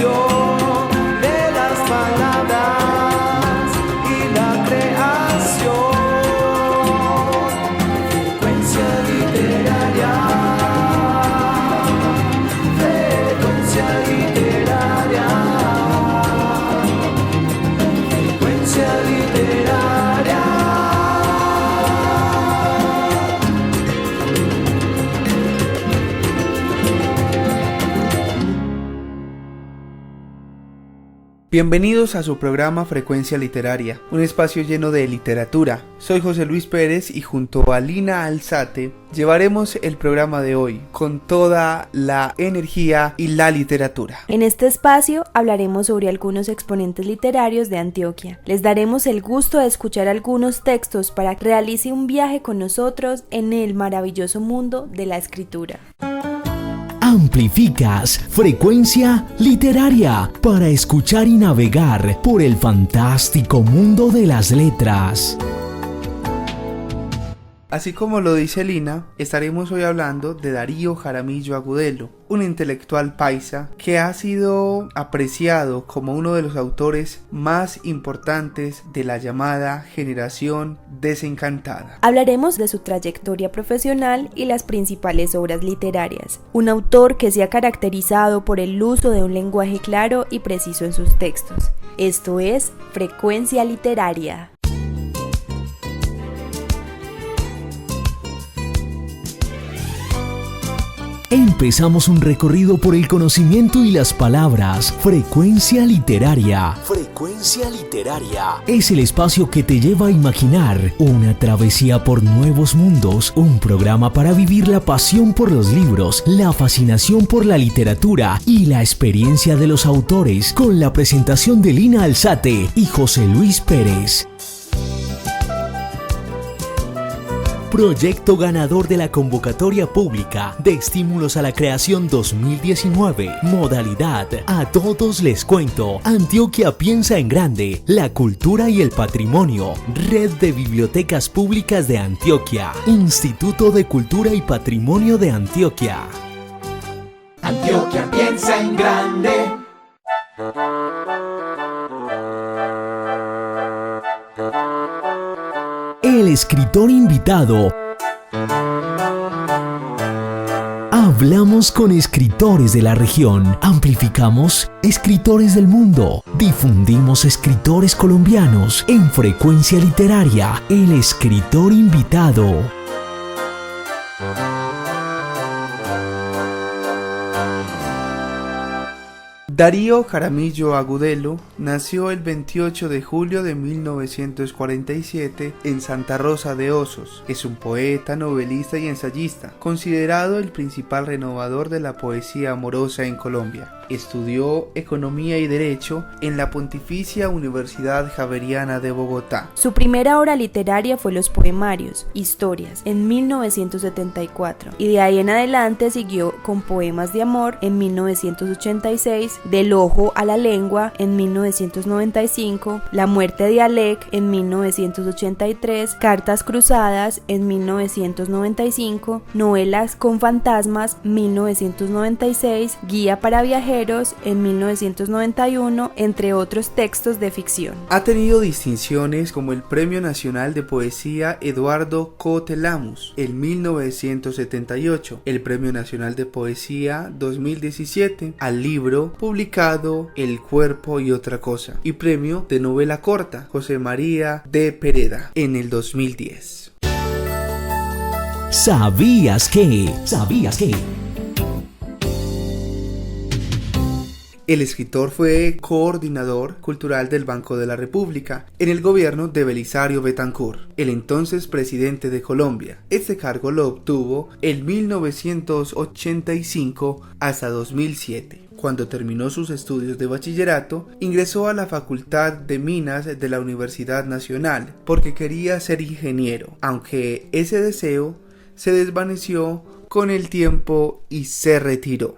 de las palabras y la creación. Frecuencia literaria. Frecuencia literaria. Frecuencia literaria. Bienvenidos a su programa Frecuencia Literaria, un espacio lleno de literatura. Soy José Luis Pérez y junto a Lina Alzate llevaremos el programa de hoy con toda la energía y la literatura. En este espacio hablaremos sobre algunos exponentes literarios de Antioquia. Les daremos el gusto de escuchar algunos textos para que realice un viaje con nosotros en el maravilloso mundo de la escritura. Amplificas Frecuencia Literaria para escuchar y navegar por el fantástico mundo de las letras. Así como lo dice Lina, estaremos hoy hablando de Darío Jaramillo Agudelo, un intelectual paisa que ha sido apreciado como uno de los autores más importantes de la llamada generación desencantada. Hablaremos de su trayectoria profesional y las principales obras literarias. Un autor que se ha caracterizado por el uso de un lenguaje claro y preciso en sus textos. Esto es Frecuencia Literaria. Empezamos un recorrido por el conocimiento y las palabras. Frecuencia Literaria. Frecuencia Literaria es el espacio que te lleva a imaginar una travesía por nuevos mundos, un programa para vivir la pasión por los libros, la fascinación por la literatura y la experiencia de los autores, con la presentación de Lina Alzate y José Luis Pérez. Proyecto ganador de la convocatoria pública de estímulos a la creación 2019. Modalidad: a todos les cuento. Antioquia piensa en grande. La cultura y el patrimonio. Red de Bibliotecas Públicas de Antioquia. Instituto de Cultura y Patrimonio de Antioquia. Antioquia piensa en grande. El escritor invitado. Hablamos con escritores de la región, amplificamos escritores del mundo, difundimos escritores colombianos en Frecuencia Literaria, el escritor invitado. Darío Jaramillo Agudelo nació el 28 de julio de 1947 en Santa Rosa de Osos. Es un poeta, novelista y ensayista, considerado el principal renovador de la poesía amorosa en Colombia. Estudió Economía y Derecho en la Pontificia Universidad Javeriana de Bogotá. Su primera obra literaria fue Los Poemarios, Historias, en 1974, y de ahí en adelante siguió con Poemas de Amor en 1986, Del Ojo a la Lengua en 1995, La Muerte de Alec en 1983, Cartas Cruzadas en 1995, Novelas con Fantasmas 1996, Guía para Viajeros en 1991, entre otros textos de ficción. Ha tenido distinciones como el Premio Nacional de Poesía Eduardo Cotelamus en 1978, el Premio Nacional de Poesía 2017 al libro publicado El Cuerpo y Otra Cosa, y Premio de Novela Corta José María de Pereda en el 2010. ¿Sabías que? El escritor fue coordinador cultural del Banco de la República en el gobierno de Belisario Betancur, el entonces presidente de Colombia. Este cargo lo obtuvo en 1985 hasta 2007. Cuando terminó sus estudios de bachillerato, ingresó a la Facultad de Minas de la Universidad Nacional porque quería ser ingeniero, aunque ese deseo se desvaneció con el tiempo y se retiró.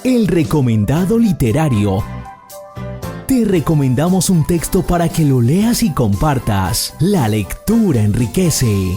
El recomendado literario. Te recomendamos un texto para que lo leas y compartas. La lectura enriquece.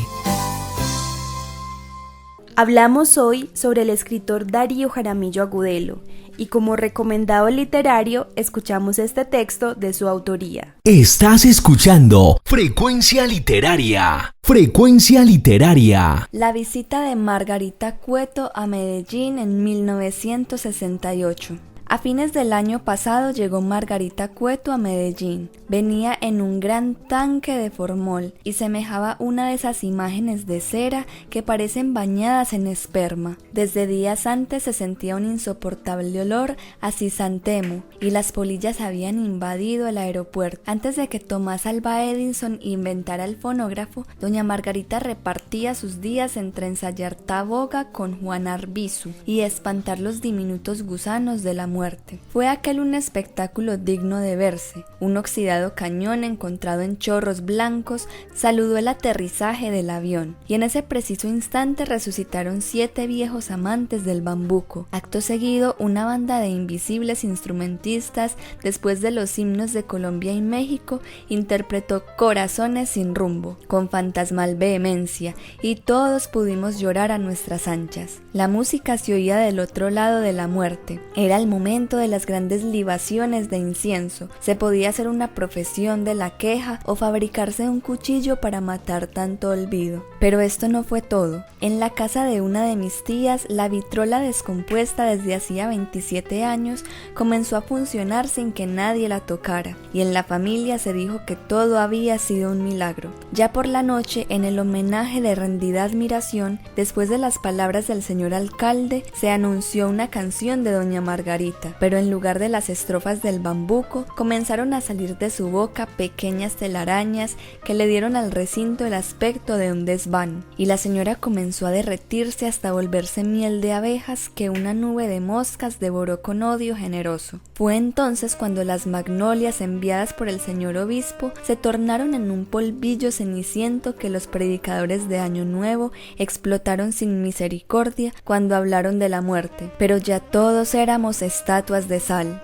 Hablamos hoy sobre el escritor Darío Jaramillo Agudelo y como recomendado literario escuchamos este texto de su autoría. Estás escuchando Frecuencia Literaria. Frecuencia Literaria. La visita de Margarita Cueto a Medellín en 1968. A fines del año pasado llegó Margarita Cueto a Medellín. Venía en un gran tanque de formol y semejaba una de esas imágenes de cera que parecen bañadas en esperma. Desde días antes se sentía un insoportable olor a cisantemo y las polillas habían invadido el aeropuerto. Antes de que Tomás Alva Edison inventara el fonógrafo, doña Margarita repartía sus días entre ensayar taboga con Juan Arbizu y espantar los diminutos gusanos de la muerte. Fue aquel un espectáculo digno de verse. Un oxidado cañón encontrado en Chorros Blancos saludó el aterrizaje del avión, y en ese preciso instante resucitaron 7 viejos amantes del bambuco. Acto seguido, una banda de invisibles instrumentistas, después de los himnos de Colombia y México, interpretó Corazones sin rumbo, con fantasmal vehemencia, y todos pudimos llorar a nuestras anchas. La música se oía del otro lado de la muerte. Era el momento de las grandes libaciones de incienso. Se podía hacer una profesión de la queja o fabricarse un cuchillo para matar tanto olvido. Pero esto no fue todo. En la casa de una de mis tías, la vitrola descompuesta desde hacía 27 años comenzó a funcionar sin que nadie la tocara, y en la familia se dijo que todo había sido un milagro. Ya por la noche, en el homenaje de rendida admiración, después de las palabras del señor alcalde, se anunció una canción de doña Margarita, pero en lugar de las estrofas del bambuco, comenzaron a salir de su boca pequeñas telarañas que le dieron al recinto el aspecto de un desván, y la señora comenzó a derretirse hasta volverse miel de abejas que una nube de moscas devoró con odio generoso. Fue entonces cuando las magnolias enviadas por el señor obispo se tornaron en un polvillo ceniciento que los predicadores de Año Nuevo explotaron sin misericordia cuando hablaron de la muerte, pero ya todos éramos estatuas de sal.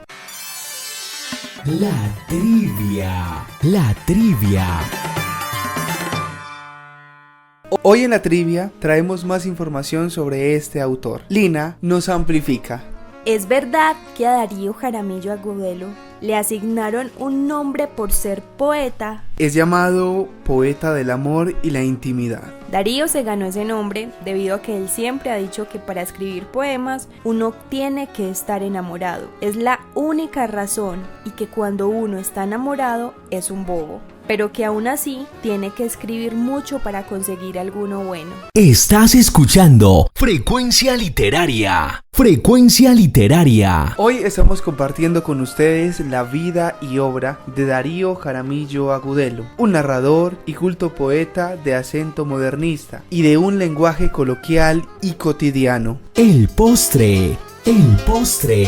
La trivia. La trivia. Hoy en la trivia traemos más información sobre este autor. Lina nos amplifica. ¿Es verdad que a Darío Jaramillo Agudelo le asignaron un nombre por ser poeta? Es llamado poeta del amor y la intimidad. Darío se ganó ese nombre debido a que él siempre ha dicho que para escribir poemas uno tiene que estar enamorado. Es la única razón, y que cuando uno está enamorado es un bobo, pero que aún así tiene que escribir mucho para conseguir alguno bueno. Estás escuchando Frecuencia Literaria. Frecuencia Literaria. Hoy estamos compartiendo con ustedes la vida y obra de Darío Jaramillo Agudelo, un narrador y culto poeta de acento modernista y de un lenguaje coloquial y cotidiano. El postre. El postre.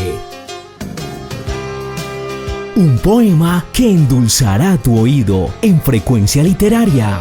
Un poema que endulzará tu oído en Frecuencia Literaria.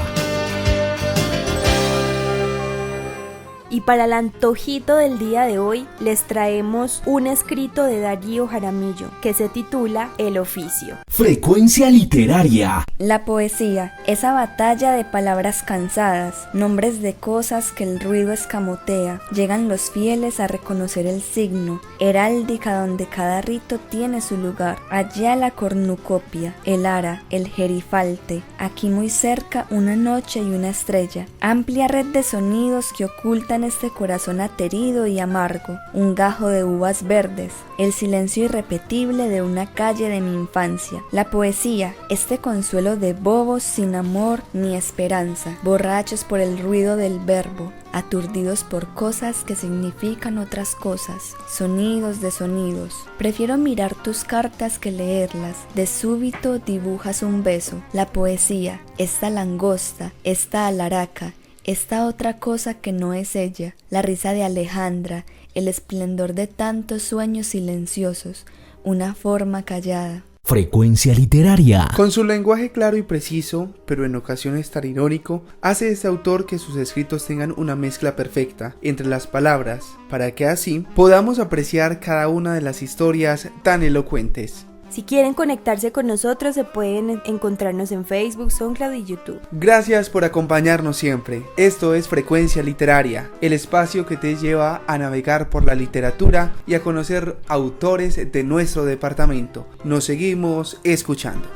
Y para el antojito del día de hoy les traemos un escrito de Darío Jaramillo que se titula El oficio. Frecuencia Literaria. La poesía, esa batalla de palabras cansadas, nombres de cosas que el ruido escamotea, llegan los fieles a reconocer el signo, heráldica donde cada rito tiene su lugar. Allá la cornucopia, el ara, el gerifalte, aquí muy cerca una noche y una estrella, amplia red de sonidos que ocultan este corazón aterido y amargo, un gajo de uvas verdes, el silencio irrepetible de una calle de mi infancia. La poesía, este consuelo de bobos sin amor ni esperanza, borrachos por el ruido del verbo, aturdidos por cosas que significan otras cosas, sonidos de sonidos. Prefiero mirar tus cartas que leerlas, de súbito dibujas un beso. La poesía, esta langosta, esta alaraca, esta otra cosa que no es ella, la risa de Alejandra, el esplendor de tantos sueños silenciosos, una forma callada. Frecuencia Literaria. Con su lenguaje claro y preciso, pero en ocasiones tan irónico, hace este autor que sus escritos tengan una mezcla perfecta entre las palabras, para que así podamos apreciar cada una de las historias tan elocuentes. Si quieren conectarse con nosotros, se pueden encontrarnos en Facebook, SoundCloud y YouTube. Gracias por acompañarnos siempre. Esto es Frecuencia Literaria, el espacio que te lleva a navegar por la literatura y a conocer autores de nuestro departamento. Nos seguimos escuchando.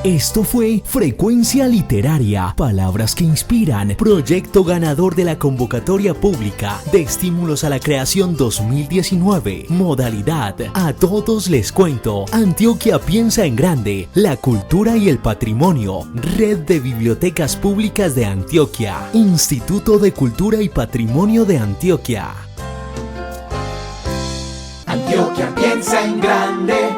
Esto fue Frecuencia Literaria, palabras que inspiran, proyecto ganador de la convocatoria pública de estímulos a la creación 2019, modalidad A todos les cuento, Antioquia piensa en grande, la cultura y el patrimonio, Red de Bibliotecas Públicas de Antioquia, Instituto de Cultura y Patrimonio de Antioquia. Antioquia piensa en grande.